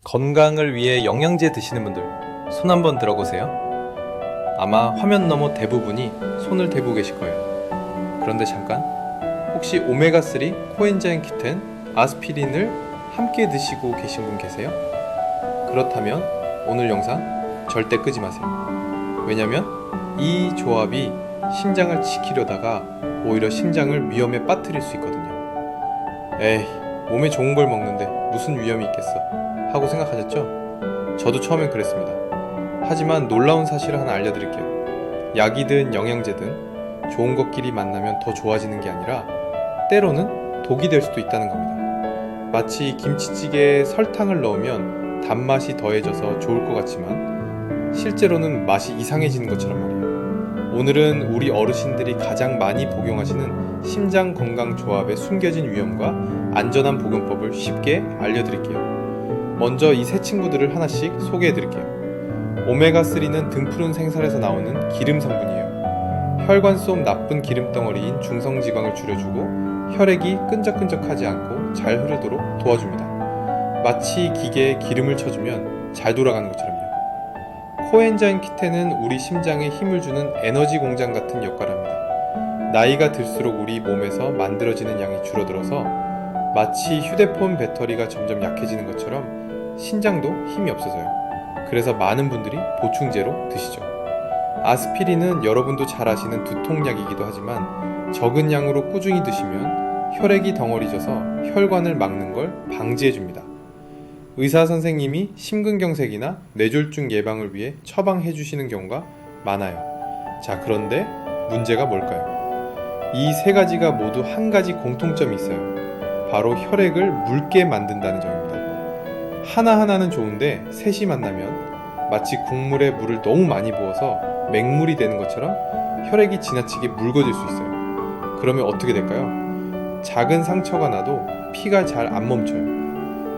건강을 위해 영양제 드시는 분들 손 한번 들어보세요. 아마 화면 너머 대부분이 손을 대고 계실 거예요. 그런데 잠깐, 혹시 오메가3, 코엔자임 Q10, 아스피린을 함께 드시고 계신 분 계세요? 그렇다면 오늘 영상 절대 끄지 마세요. 왜냐면 이 조합이 심장을 지키려다가 오히려 심장을 위험에 빠뜨릴 수 있거든요. 에이, 몸에 좋은 걸 먹는데 무슨 위험이 있겠어 하고 생각하셨죠? 저도 처음엔 그랬습니다. 하지만 놀라운 사실을 하나 알려드릴게요. 약이든 영양제든 좋은 것끼리 만나면 더 좋아지는 게 아니라 때로는 독이 될 수도 있다는 겁니다. 마치 김치찌개에 설탕을 넣으면 단맛이 더해져서 좋을 것 같지만 실제로는 맛이 이상해지는 것처럼 말이에요. 오늘은 우리 어르신들이 가장 많이 복용하시는 심장 건강 조합의 숨겨진 위험과 안전한 복용법을 쉽게 알려드릴게요. 먼저 이 세 친구들을 하나씩 소개해드릴게요. 오메가3는 등푸른 생선에서 나오는 기름 성분이에요. 혈관 속 나쁜 기름덩어리인 중성지광을 줄여주고 혈액이 끈적끈적하지 않고 잘 흐르도록 도와줍니다. 마치 기계에 기름을 쳐주면 잘 돌아가는 것처럼요. 코엔자임 Q10은 우리 심장에 힘을 주는 에너지 공장 같은 역할을 합니다. 나이가 들수록 우리 몸에서 만들어지는 양이 줄어들어서 마치 휴대폰 배터리가 점점 약해지는 것처럼 신장도 힘이 없어져요. 그래서 많은 분들이 보충제로 드시죠. 아스피린은 여러분도 잘 아시는 두통약이기도 하지만 적은 양으로 꾸준히 드시면 혈액이 덩어리져서 혈관을 막는 걸 방지해줍니다. 의사 선생님이 심근경색이나 뇌졸중 예방을 위해 처방해 주시는 경우가 많아요. 자, 그런데 문제가 뭘까요? 이 세 가지가 모두 한 가지 공통점이 있어요. 바로 혈액을 묽게 만든다는 점입니다. 하나하나는 좋은데 셋이 만나면 마치 국물에 물을 너무 많이 부어서 맹물이 되는 것처럼 혈액이 지나치게 묽어질 수 있어요. 그러면 어떻게 될까요? 작은 상처가 나도 피가 잘 안 멈춰요.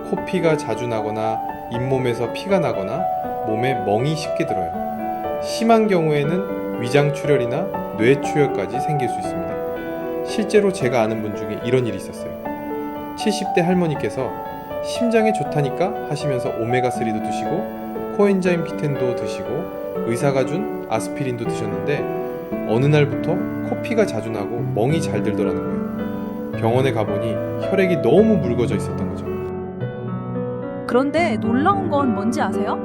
코피가 자주 나거나 잇몸에서 피가 나거나 몸에 멍이 쉽게 들어요. 심한 경우에는 위장출혈이나 뇌출혈까지 생길 수 있습니다. 실제로 제가 아는 분 중에 이런 일이 있었어요. 70대 할머니께서 심장에 좋다니까 하시면서 오메가3도 드시고 코엔자임 Q10도 드시고 의사가 준 아스피린도 드셨는데 어느 날부터 코피가 자주 나고 멍이 잘 들더라는 거예요. 병원에 가보니 혈액이 너무 묽어져 있었던 거죠. 그런데 놀라운 건 뭔지 아세요?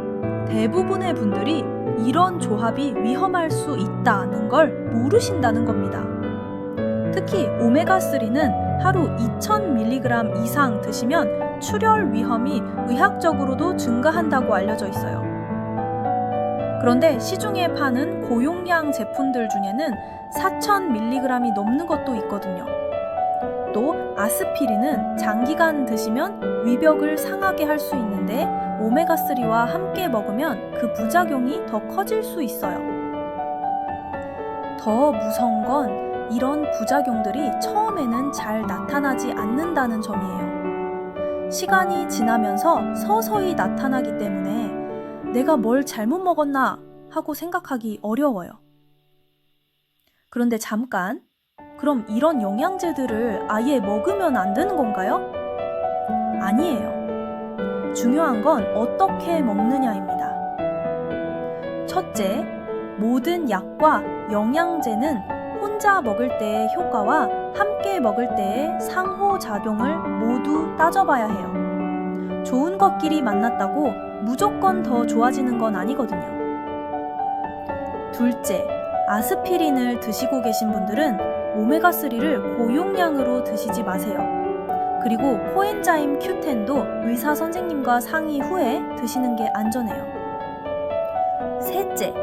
대부분의 분들이 이런 조합이 위험할 수 있다는 걸 모르신다는 겁니다. 특히 오메가3는 하루 2000mg 이상 드시면 출혈 위험이 의학적으로도 증가한다고 알려져 있어요. 그런데 시중에 파는 고용량 제품들 중에는 4000mg이 넘는 것도 있거든요. 또 아스피린은 장기간 드시면 위벽을 상하게 할 수 있는데 오메가3와 함께 먹으면 그 부작용이 더 커질 수 있어요. 더 무서운 건 이런 부작용들이 처음에는 잘 나타나지 않는다는 점이에요. 시간이 지나면서 서서히 나타나기 때문에 내가 뭘 잘못 먹었나 하고 생각하기 어려워요. 그런데 잠깐, 그럼 이런 영양제들을 아예 먹으면 안 되는 건가요? 아니에요. 중요한 건 어떻게 먹느냐입니다. 첫째, 모든 약과 영양제는 혼자 먹을 때의 효과와 함께 먹을 때의 상호작용을 모두 따져봐야 해요. 좋은 것끼리 만났다고 무조건 더 좋아지는 건 아니거든요. 둘째, 아스피린을 드시고 계신 분들은 오메가3를 고용량으로 드시지 마세요. 그리고 코엔자임 Q10도 의사 선생님과 상의 후에 드시는 게 안전해요. 셋째,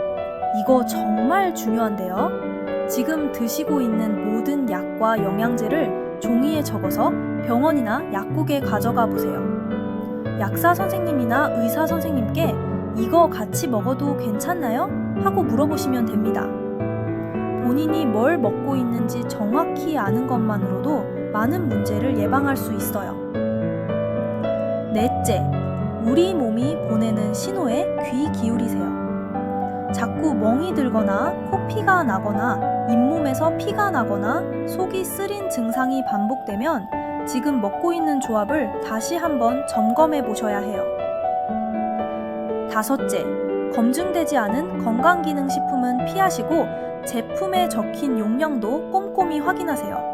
이거 정말 중요한데요. 지금 드시고 있는 모든 약과 영양제를 종이에 적어서 병원이나 약국에 가져가 보세요. 약사 선생님이나 의사 선생님께 이거 같이 먹어도 괜찮나요? 하고 물어보시면 됩니다. 본인이 뭘 먹고 있는지 정확히 아는 것만으로도 많은 문제를 예방할 수 있어요. 넷째, 우리 몸이 보내는 신호에 귀 기울이세요. 자꾸 멍이 들거나 코피가 나거나 잇몸에서 피가 나거나 속이 쓰린 증상이 반복되면 지금 먹고 있는 조합을 다시 한번 점검해 보셔야 해요. 5째, 검증되지 않은 건강기능식품은 피하시고 제품에 적힌 용량도 꼼꼼히 확인하세요.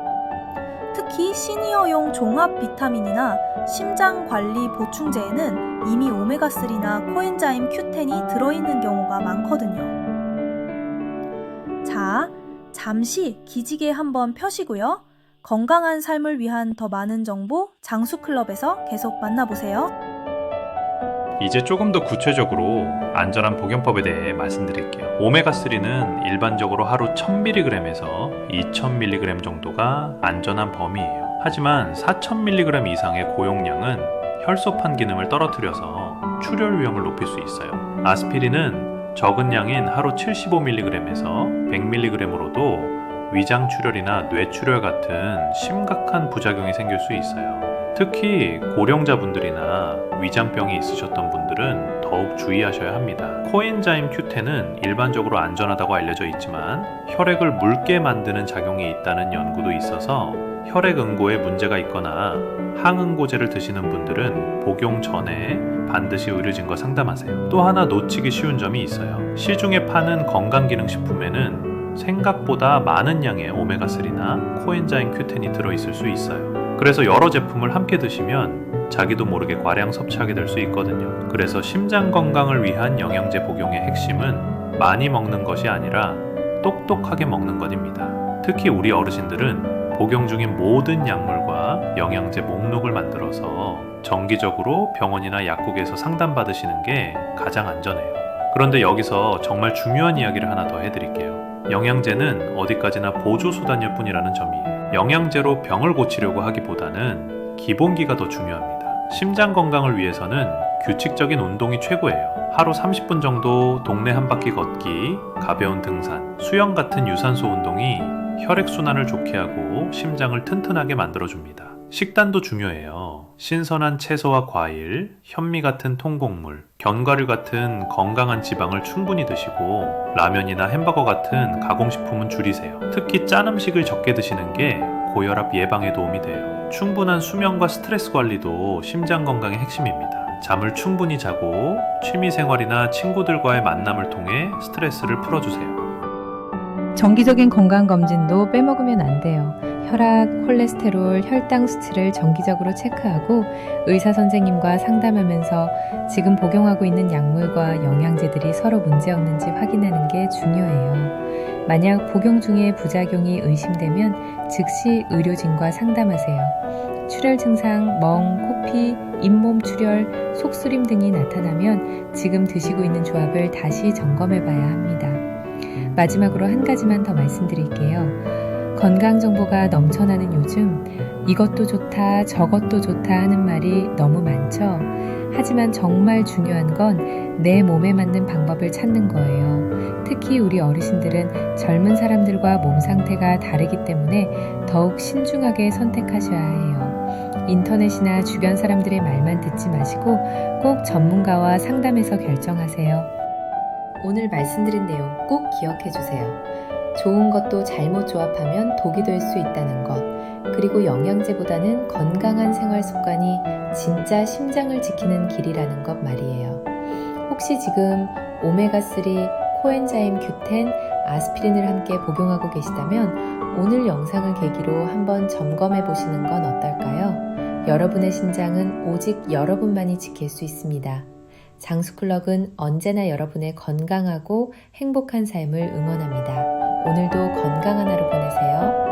특히 시니어용 종합 비타민이나 심장관리 보충제에는 이미 오메가3나 코엔자임 Q10이 들어있는 경우가 많거든요. 자, 잠시 기지개 한번 펴시고요. 건강한 삶을 위한 더 많은 정보 장수클럽에서 계속 만나보세요. 이제 조금 더 구체적으로 안전한 복용법에 대해 말씀드릴게요. 오메가3는 일반적으로 하루 1000mg에서 2000mg 정도가 안전한 범위예요. 하지만 4000mg 이상의 고용량은 혈소판 기능을 떨어뜨려서 출혈 위험을 높일 수 있어요. 아스피린은 적은 양인 하루 75mg에서 100mg으로도 위장 출혈이나 뇌출혈 같은 심각한 부작용이 생길 수 있어요. 특히 고령자분들이나 위장병이 있으셨던 분들은 더욱 주의하셔야 합니다. 코엔자임 Q10은 일반적으로 안전하다고 알려져 있지만 혈액을 묽게 만드는 작용이 있다는 연구도 있어서 혈액 응고에 문제가 있거나 항응고제를 드시는 분들은 복용 전에 반드시 의료진과 상담하세요. 또 하나 놓치기 쉬운 점이 있어요. 시중에 파는 건강기능식품에는 생각보다 많은 양의 오메가3나 코엔자임 Q10이 들어있을 수 있어요. 그래서 여러 제품을 함께 드시면 자기도 모르게 과량 섭취하게 될 수 있거든요. 그래서 심장 건강을 위한 영양제 복용의 핵심은 많이 먹는 것이 아니라 똑똑하게 먹는 것입니다. 특히 우리 어르신들은 복용 중인 모든 약물과 영양제 목록을 만들어서 정기적으로 병원이나 약국에서 상담받으시는 게 가장 안전해요. 그런데 여기서 정말 중요한 이야기를 하나 더 해드릴게요. 영양제는 어디까지나 보조수단일 뿐이라는 점이에요. 영양제로 병을 고치려고 하기보다는 기본기가 더 중요합니다. 심장 건강을 위해서는 규칙적인 운동이 최고예요. 하루 30분 정도 동네 한 바퀴 걷기, 가벼운 등산, 수영 같은 유산소 운동이 혈액순환을 좋게 하고 심장을 튼튼하게 만들어줍니다. 식단도 중요해요. 신선한 채소와 과일, 현미 같은 통곡물, 견과류 같은 건강한 지방을 충분히 드시고 라면이나 햄버거 같은 가공식품은 줄이세요. 특히 짠 음식을 적게 드시는 게 고혈압 예방에 도움이 돼요. 충분한 수면과 스트레스 관리도 심장 건강의 핵심입니다. 잠을 충분히 자고 취미생활이나 친구들과의 만남을 통해 스트레스를 풀어주세요. 정기적인 건강검진도 빼먹으면 안 돼요. 혈압, 콜레스테롤, 혈당 수치를 정기적으로 체크하고 의사 선생님과 상담하면서 지금 복용하고 있는 약물과 영양제들이 서로 문제없는지 확인하는 게 중요해요. 만약 복용 중에 부작용이 의심되면 즉시 의료진과 상담하세요. 출혈 증상, 멍, 코피, 잇몸 출혈, 속쓰림 등이 나타나면 지금 드시고 있는 조합을 다시 점검해 봐야 합니다. 마지막으로 한 가지만 더 말씀드릴게요. 건강 정보가 넘쳐나는 요즘 이것도 좋다, 저것도 좋다 하는 말이 너무 많죠. 하지만 정말 중요한 건 내 몸에 맞는 방법을 찾는 거예요. 특히 우리 어르신들은 젊은 사람들과 몸 상태가 다르기 때문에 더욱 신중하게 선택하셔야 해요. 인터넷이나 주변 사람들의 말만 듣지 마시고 꼭 전문가와 상담해서 결정하세요. 오늘 말씀드린 내용 꼭 기억해 주세요. 좋은 것도 잘못 조합하면 독이 될 수 있다는 것, 그리고 영양제보다는 건강한 생활 습관이 진짜 심장을 지키는 길이라는 것 말이에요. 혹시 지금 오메가3, 코엔자임 Q10, 아스피린을 함께 복용하고 계시다면 오늘 영상을 계기로 한번 점검해 보시는 건 어떨까요? 여러분의 심장은 오직 여러분만이 지킬 수 있습니다. 장수클럽은 언제나 여러분의 건강하고 행복한 삶을 응원합니다. 오늘도 건강한 하루 보내세요.